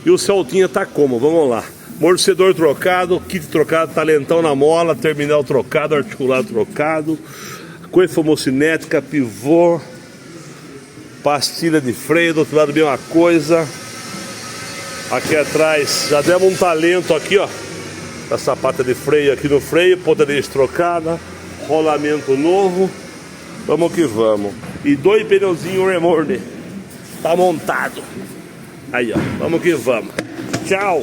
E o Celtinha tá como? Vamos lá. Amortecedor trocado, kit trocado, talentão na mola, terminal trocado, articulado trocado, coifa homocinética, pivô, pastilha de freio, do outro lado a mesma coisa. Aqui atrás já demos um talento aqui, ó, da sapata de freio aqui no freio, ponta de eixo trocada, rolamento novo. Vamos que vamos. E 2 pneuzinhos remorne. Tá montado. Aí, ó, vamos que vamos. Tchau.